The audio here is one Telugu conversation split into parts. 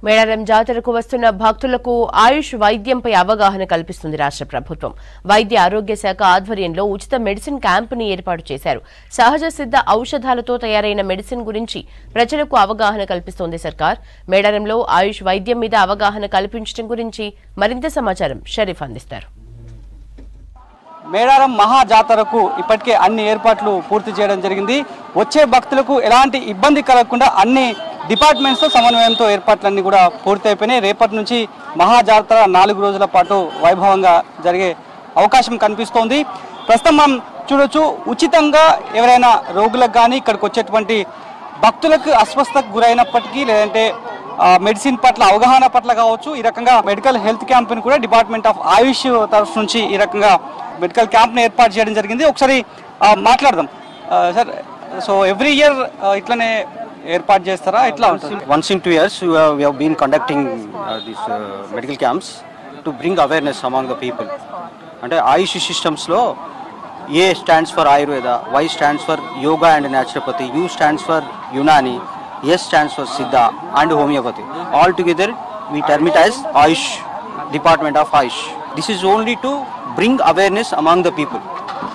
మేడారం జాతరకు వస్తున్న భక్తులకు ఆయుష్ వైద్యంపై అవగాహన కల్పిస్తుంది రాష్ట్ర ప్రభుత్వం. వైద్య ఆరోగ్య శాఖ ఆధ్వర్యంలో ఉచిత మెడిసిన్ క్యాంపుని ఏర్పాటు చేశారు. సహజ సిద్ధ ఔషధాలతో తయారైన మెడిసిన్ గురించి ప్రజలకు అవగాహన కల్పిస్తోంది సర్కార్. మేడారంలో ఆయుష్ వైద్యం మీద అవగాహన కల్పించడం గురించి మరింత సమాచారం షరీఫ్ అందిస్తారు. మేడారం మహా జాతరకు ఇప్పటికే అన్ని ఏర్పాట్లు పూర్తి చేయడం జరిగింది. వచ్చే భక్తులకు ఎలాంటి ఇబ్బంది కలగకుండా అన్ని డిపార్ట్మెంట్స్తో సమన్వయంతో ఏర్పాట్లన్నీ కూడా పూర్తి అయిపోయినాయి. రేపటి నుంచి మహా జాతర 4 రోజుల పాటు వైభవంగా జరిగే అవకాశం కనిపిస్తోంది. ప్రస్తుతం మనం చూడొచ్చు, ఉచితంగా ఎవరైనా రోగులకు కానీ ఇక్కడికి వచ్చేటువంటి భక్తులకు అస్వస్థతకు గురైనప్పటికీ లేదంటే మెడిసిన్ పట్ల అవగాహన పట్ల కావచ్చు, ఈ రకంగా మెడికల్ హెల్త్ క్యాంప్ని కూడా డిపార్ట్మెంట్ ఆఫ్ ఆయుష్ తరఫు నుంచి ఈ రకంగా మెడికల్ క్యాంప్ని ఏర్పాటు చేయడం జరిగింది. ఒకసారి మాట్లాడదాం సార్. సో ఎవ్రీ ఇయర్ ఇట్లనే ఏర్పాటు చేస్తారా, ఎట్లా ఉంటుంది? Once in 2 years we have been conducting these medical camps to bring awareness among the people. అంటే ఆయుష్ సిస్టమ్స్ లో A stands for Ayurveda, Y stands for Yoga and Naturopathy, U stands for Unani, S stands for Siddha and Homeopathy. All together we term it as Ayush, Department of Ayush. This is only to bring awareness among the people.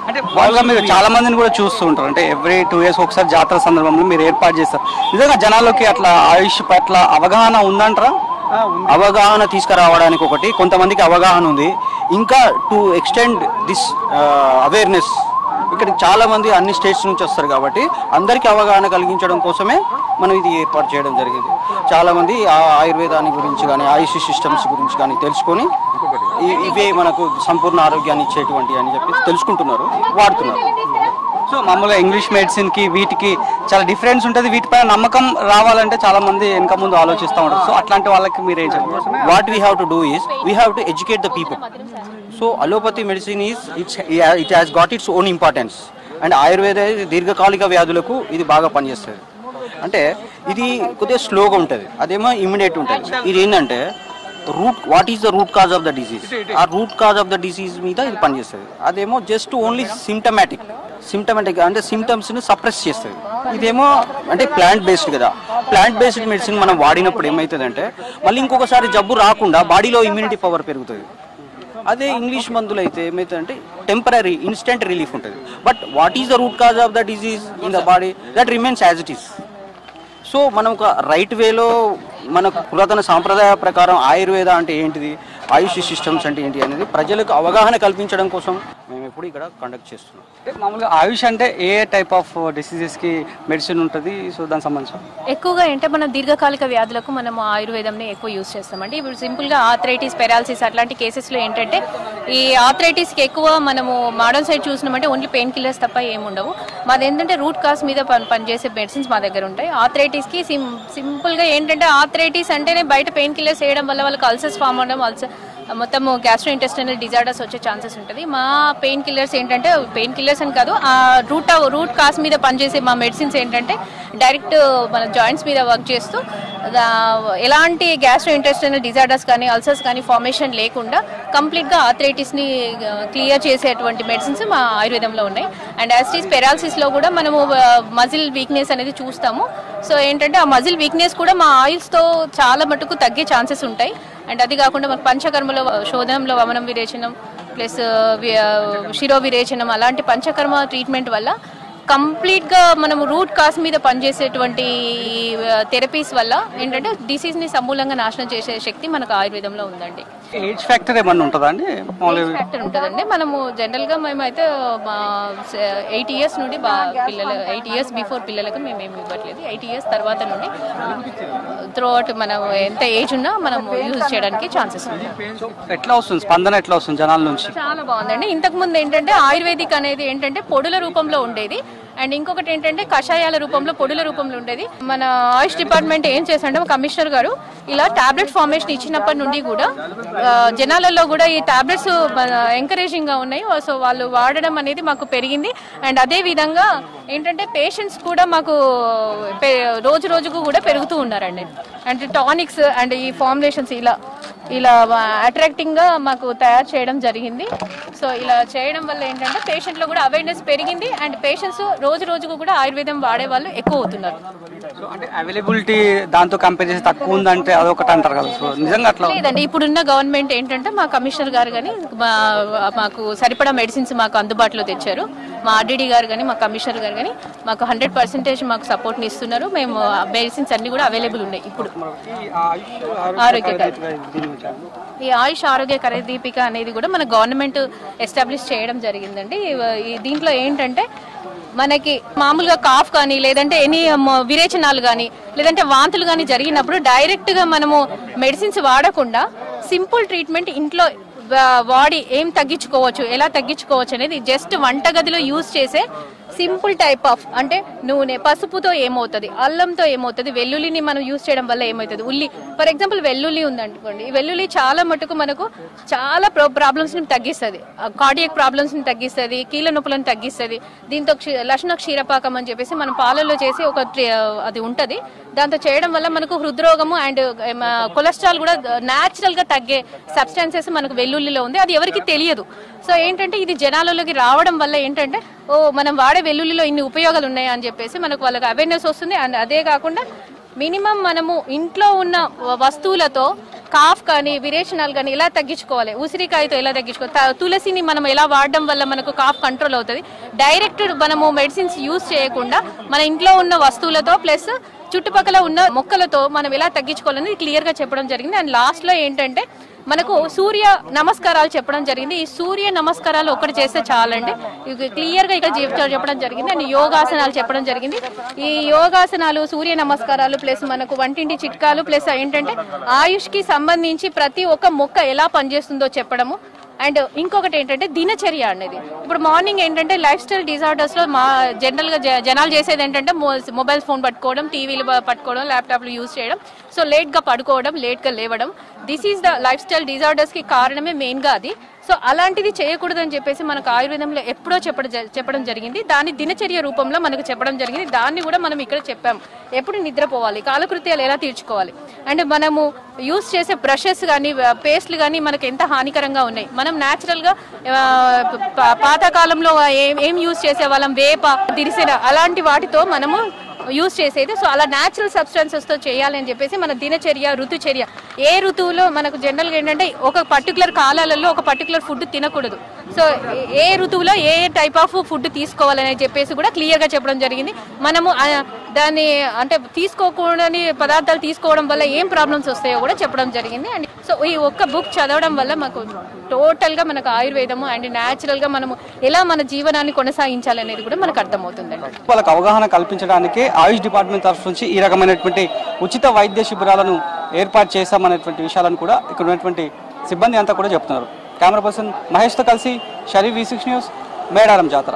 అంటే వాళ్ళ మీరు చాలా మందిని కూడా చూస్తూ ఉంటారు. అంటే ఎవ్రీ 2 years ఒకసారి జాతర సందర్భంలో మీరు ఏర్పాటు చేస్తారు. నిజంగా జనాల్లోకి అట్లా ఆయుష్ పట్ల అవగాహన ఉందంటారా? అవగాహన తీసుకురావడానికి ఒకటి, కొంతమందికి అవగాహన ఉంది. ఇంకా టు ఎక్స్టెండ్ దిస్ అవేర్నెస్, ఇక్కడికి చాలా మంది అన్ని స్టేట్స్ నుంచి వస్తారు కాబట్టి అందరికీ అవగాహన కలిగించడం కోసమే మనం ఇది ఏర్పాటు చేయడం జరిగింది. చాలా మంది ఆయుర్వేదాన్ని గురించి కానీ ఆయుష్ సిస్టమ్స్ గురించి కానీ తెలుసుకొని ఇవే మనకు సంపూర్ణ ఆరోగ్యాన్ని ఇచ్చేటువంటి అని చెప్పి తెలుసుకుంటున్నారు, వాడుతున్నారు. సో మామూలుగా ఇంగ్లీష్ మెడిసిన్కి వీటికి చాలా డిఫరెన్స్ ఉంటుంది. వీటిపైన నమ్మకం రావాలంటే చాలా మంది వెనక ముందు ఆలోచిస్తూ ఉంటారు. సో అట్లాంటి వాళ్ళకి మీరు ఏం చెప్తారు? What we have to do is we have to educate the people. So allopathy medicine is it has got its own importance. And Ayurveda దీర్ఘకాలిక వ్యాధులకు ఇది బాగా పనిచేస్తుంది. అంటే ఇది కొద్దిగా స్లోగా ఉంటుంది, అదేమో ఇమ్మీడియట్ ఉంటుంది. ఇది ఏంటంటే what is the root cause of the disease, ఆ root cause of the disease మీద ఇది పనిచేస్తుంది. అదేమో జస్ట్ ఓన్లీ సిమ్టమాటిక్ అంటే సిమ్టమ్స్ని సప్రెస్ చేస్తుంది. ఇదేమో అంటే ప్లాంట్ బేస్డ్ కదా. ప్లాంట్ బేస్డ్ మెడిసిన్ మనం వాడినప్పుడు ఏమవుతుందంటే మళ్ళీ ఇంకొకసారి జబ్బు రాకుండా బాడీలో ఇమ్యూనిటీ పవర్ పెరుగుతుంది. అదే ఇంగ్లీష్ మందులు అయితే ఏమవుతుందంటే టెంపరీ ఇన్స్టెంట్ రిలీఫ్ ఉంటుంది. But what is the root cause of the disease in the body that remains as it is. So మనం ఒక రైట్ వేలో మన పురాతన సాంప్రదాయ ప్రకారం ఆయుర్వేద అంటే ఏంటిది, ఆయుష్ సిస్టమ్స్ అంటే ఏంటి అనేది ప్రజలకు అవగాహన కల్పించడం కోసం మేము ఎప్పుడు ఇక్కడ కండక్ట్ చేస్తున్నాం. మామూలుగా ఆయుష్ అంటే ఏ టైప్ ఆఫ్ డిసీజెస్కి మెడిసిన్ ఉంటుంది? సో దానికి సంబంధించి ఎక్కువగా అంటే మనం దీర్ఘకాలిక వ్యాధులకు మనం ఆయుర్వేదంని ఎక్కువ యూజ్ చేస్తామండి. ఇప్పుడు సింపుల్గా ఆర్థరైటిస్, పెరాలసిస్ అట్లాంటి కేసెస్లో ఏంటంటే ఈ ఆర్థరైటిస్కి ఎక్కువ మనము మోడర్న్ సైడ్ చూసినామంటే ఓన్లీ పెయిన్ కిల్లర్స్ తప్ప ఏముండవు. మాది ఏంటంటే రూట్ కాజ్ మీద పనిచేసే మెడిసిన్స్ మా దగ్గర ఉంటాయి. ఆర్థరైటిస్కి సింపుల్గా ఏంటంటే ఆర్థరైటిస్ అంటేనే బయట పెయిన్ కిల్లర్స్ వేయడం వల్ల వాళ్ళకి అల్సర్స్ ఫామ్ అవడం, మొత్తం గ్యాస్ట్రో ఇంటెస్టైనల్ డిజార్డర్స్ వచ్చే ఛాన్సెస్ ఉంటుంది. మా పెయిన్ కిల్లర్స్ ఏంటంటే పెయిన్ కిల్లర్స్ అని కాదు, ఆ రూట్ కాజ్ మీద పనిచేసే మా మెడిసిన్స్ ఏంటంటే డైరెక్ట్ మన జాయింట్స్ మీద వర్క్ చేస్తూ ఎలాంటి గ్యాస్ట్రో ఇంటెస్టైనల్ డిజార్డర్స్ కానీ అల్సర్స్ కానీ ఫార్మేషన్ లేకుండా కంప్లీట్గా ఆర్థరైటిస్ని క్లియర్ చేసేటువంటి మెడిసిన్స్ మా ఆయుర్వేదంలో ఉన్నాయి. అండ్ యాస్టీస్ పెరాలసిస్లో కూడా మనము మజిల్ వీక్నెస్ అనేది చూస్తాము. సో ఏంటంటే ఆ మజిల్ వీక్నెస్ కూడా మా ఆయిల్స్తో చాలా మటుకు తగ్గే ఛాన్సెస్ ఉంటాయి. అండ్ అది కాకుండా మనకు పంచకర్మలో శోధనంలో వమనం విరేచనం ప్లస్ శిరో విరేచనం అలాంటి పంచకర్మ ట్రీట్మెంట్ వల్ల కంప్లీట్గా మనము రూట్ కాజ్ మీద పనిచేసేటువంటి థెరపీస్ వల్ల ఏంటంటే డిసీజ్ని సమూలంగా నాశనం చేసే శక్తి మనకు ఆయుర్వేదంలో ఉందండి. ఏజ్ ఫ్యాక్టర్ ఏమన్నా ఉంటుందా అండి? ఫ్యాక్టర్ ఉంటుందండి. మనము జనరల్గా మేమైతే 8 years నుండి పిల్లలు 8 years బిఫోర్ పిల్లలకు మేమేమి ఇవ్వట్లేదు. 8 years తర్వాత నుండి త్రూ అవుట్ మనం ఎంత ఏజ్ ఉన్నా మనం యూజ్ చేయడానికి ఛాన్సెస్ ఉంది. ఎట్లా వస్తుంది స్పందన, ఎట్లా వస్తుంది జనాల నుంచి? చాలా బాగుందండి. ఇంతకుముందు ఏంటంటే ఆయుర్వేదిక్ అనేది ఏంటంటే పొడుల రూపంలో ఉండేది. అండ్ ఇంకొకటి ఏంటంటే కషాయాల రూపంలో పొడుల రూపంలో ఉండేది. మన ఆయుష్ డిపార్ట్మెంట్ ఏం చేశారంటే కమిషనర్ గారు ఇలా టాబ్లెట్ ఫార్మేషన్ ఇచ్చినప్పటి నుండి కూడా జనాలలో కూడా ఈ టాబ్లెట్స్ ఎంకరేజింగ్ గా ఉన్నాయి. సో వాళ్ళు వాడడం అనేది మాకు పెరిగింది. అండ్ అదే విధంగా ఏంటంటే పేషెంట్స్ కూడా మాకు రోజు రోజుకు కూడా పెరుగుతూ ఉన్నారండి. అండ్ టానిక్స్ అండ్ ఈ ఫార్ములేషన్స్ ఇలా ఇలా అట్రాక్టింగ్ గా మాకు తయారు చేయడం జరిగింది. సో ఇలా చేయడం వల్ల ఏంటంటే పేషెంట్ లో కూడా అవేర్నెస్ పెరిగింది అండ్ పేషెంట్స్ రోజు రోజుకు కూడా ఆయుర్వేదం వాడే వాళ్ళు ఎక్కువ అవుతున్నారు. సో అంటే అవైలబిలిటీ దాంతో కంపేర్ చేసి తక్కువ ఉందంటే అదొకటి అంటారు కదా, సో నిజంగా అట్లా లేదండి. ఇప్పుడున్న గవర్నమెంట్ ఏంటంటే మా కమిషనర్ గారు కానీ మాకు సరిపడా మెడిసిన్స్ మాకు అందుబాటులో తెచ్చారు. మా ఆర్డీడీ గారు కానీ మా కమిషనర్ గారు కానీ మాకు 100% మాకు సపోర్ట్ని ఇస్తున్నారు. మేము మెడిసిన్స్ అన్ని కూడా అవైలబుల్ ఉన్నాయి. ఇప్పుడు ఈ ఆయుష్ ఆరోగ్య కరదీపిక అనేది కూడా మన గవర్నమెంట్ ఎస్టాబ్లిష్ చేయడం జరిగిందండి. దీంట్లో ఏంటంటే మనకి మామూలుగా కాఫ్ కానీ లేదంటే ఎనీ విరేచనాలు కానీ లేదంటే వాంతులు కానీ జరిగినప్పుడు డైరెక్ట్గా మనము మెడిసిన్స్ వాడకుండా సింపుల్ ట్రీట్మెంట్ ఇంట్లో వాడి ఏం తగ్గించుకోవచ్చు, ఎలా తగ్గించుకోవచ్చు అనేది జస్ట్ వంటగదిలో యూజ్ చేసే సింపుల్ టైప్ ఆఫ్ అంటే నూనె, పసుపుతో ఏమవుతుంది, అల్లంతో ఏమవుతుంది, వెల్లుల్లిని మనం యూజ్ చేయడం వల్ల ఏమవుతుంది, ఉల్లి ఫర్ ఎగ్జాంపుల్ వెల్లుల్లి ఉందనుకోండి, ఈ వెల్లుల్లి చాలా మటుకు మనకు చాలా ప్రాబ్లమ్స్ ని తగ్గిస్తుంది, కార్డియక్ ప్రాబ్లమ్స్ ని తగ్గిస్తుంది, కీళ్ళ నొప్పులను తగ్గిస్తుంది. దీంతో లక్షణ క్షీరపాకం అని చెప్పేసి మనం పాలల్లో చేసి ఒక అది ఉంటది, దాంతో చేయడం వల్ల మనకు హృద్రోగము అండ్ కొలెస్ట్రాల్ కూడా న్యాచురల్ గా తగ్గే సబ్స్టాన్సెస్ మనకు వెల్లుల్లిలో ఉంది. అది ఎవరికి తెలియదు. సో ఏంటంటే ఇది జనాలలోకి రావడం వల్ల ఏంటంటే మనం వాడే వెల్లుల్లిలో ఇన్ని ఉపయోగాలు ఉన్నాయి అని చెప్పేసి మనకు వాళ్ళకి అవేర్నెస్ వస్తుంది. అండ్ అదే కాకుండా మినిమం మనము ఇంట్లో ఉన్న వస్తువులతో కాఫ్ కానీ విరేచనాలు కానీ ఎలా తగ్గించుకోవాలి, ఉసిరికాయతో ఎలా తగ్గించుకోవాలి, తులసిని మనం ఎలా వాడడం వల్ల మనకు కాఫ్ కంట్రోల్ అవుతుంది. డైరెక్ట్ మనము మెడిసిన్స్ యూజ్ చేయకుండా మన ఇంట్లో ఉన్న వస్తువులతో ప్లస్ చుట్టుపక్కల ఉన్న మొక్కలతో మనం ఎలా తగ్గించుకోవాలని క్లియర్ గా చెప్పడం జరిగింది. అండ్ లాస్ట్ లో ఏంటంటే మనకు సూర్య నమస్కారాలు చెప్పడం జరిగింది. ఈ సూర్య నమస్కారాలు ఒకటి చేస్తే చాలండి, క్లియర్ గా ఇక్కడ చెప్పడం జరిగింది. అండ్ యోగాసనాలు చెప్పడం జరిగింది. ఈ యోగాసనాలు, సూర్య నమస్కారాలు ప్లస్ మనకు వంటింటి చిట్కాలు ప్లస్ ఏంటంటే ఆయుష్ కి సంబంధించి ప్రతి ఒక్క మొక్క ఎలా పనిచేస్తుందో చెప్పడము. అండ్ ఇంకొకటి ఏంటంటే దినచర్య అనేది ఇప్పుడు మార్నింగ్ ఏంటంటే లైఫ్ స్టైల్ డిజార్డర్స్ లో జనరల్ గా జనాలు చేసేది ఏంటంటే మొబైల్ ఫోన్ పట్టుకోవడం, టీవీలు పట్టుకోవడం, ల్యాప్టాప్లు యూజ్ చేయడం, సో లేట్ గా పడుకోవడం, లేట్ గా లేవడం. This is the life style disorders కి కారణమే మెయిన్ గా అది. సో అలాంటిది చేయకూడదని చెప్పేసి మనకు ఆయుర్వేదంలో ఎప్పుడో చెప్పడం జరిగింది. దాన్ని దినచర్య రూపంలో మనకు చెప్పడం జరిగింది. దాన్ని కూడా మనం ఇక్కడ చెప్పాము. ఎప్పుడు నిద్రపోవాలి, కాలకృత్యాలు ఎలా తీర్చుకోవాలి, అండ్ మనము యూజ్ చేసే బ్రషెస్ కానీ పేస్ట్లు కానీ మనకు ఎంత హానికరంగా ఉన్నాయి. మనం న్యాచురల్ గా పాతకాలంలో ఏం యూజ్ చేసే వాళ్ళం, వేప, దిరిసెన అలాంటి వాటితో మనము యూజ్ చేసేది. సో అలా న్యాచురల్ సబ్స్టాన్సెస్ తో చేయాలి అని చెప్పేసి మన దినచర్య, ఋతుచర్య ఏ ఋతువులో మనకు జనరల్ గా ఏంటంటే ఒక పర్టికులర్ కాలాలలో ఒక పర్టికులర్ ఫుడ్ తినకూడదు. సో ఏ ఋతువులో ఏ టైప్ ఆఫ్ ఫుడ్ తీసుకోవాలని చెప్పేసి కూడా క్లియర్ గా చెప్పడం జరిగింది. మనము దాన్ని అంటే తీసుకోకూడని పదార్థాలు తీసుకోవడం వల్ల ఏం ప్రాబ్లమ్స్ వస్తాయో కూడా చెప్పడం జరిగింది. అండ్ సో ఈ ఒక్క బుక్ చదవడం వల్ల మాకు టోటల్ గా మనకు ఆయుర్వేదము అండ్ న్యాచురల్ గా మనము ఎలా మన జీవనాన్ని కొనసాగించాలి అనేది కూడా మనకు అర్థమవుతుందండి. వాళ్ళకి అవగాహన కల్పించడానికి ఆయుష్ డిపార్ట్మెంట్ తరఫు నుంచి ఈ రకమైనటువంటి ఉచిత వైద్య శిబిరాలను ఏర్పాటు చేశామనేటువంటి విషయాలను కూడా ఇక్కడ ఉన్నటువంటి సిబ్బంది అంతా కూడా చెప్తున్నారు. కెమెరా పర్సన్ మహేష్తో కలిసి షరీఫ్, V6 న్యూస్, మేడారం జాతర.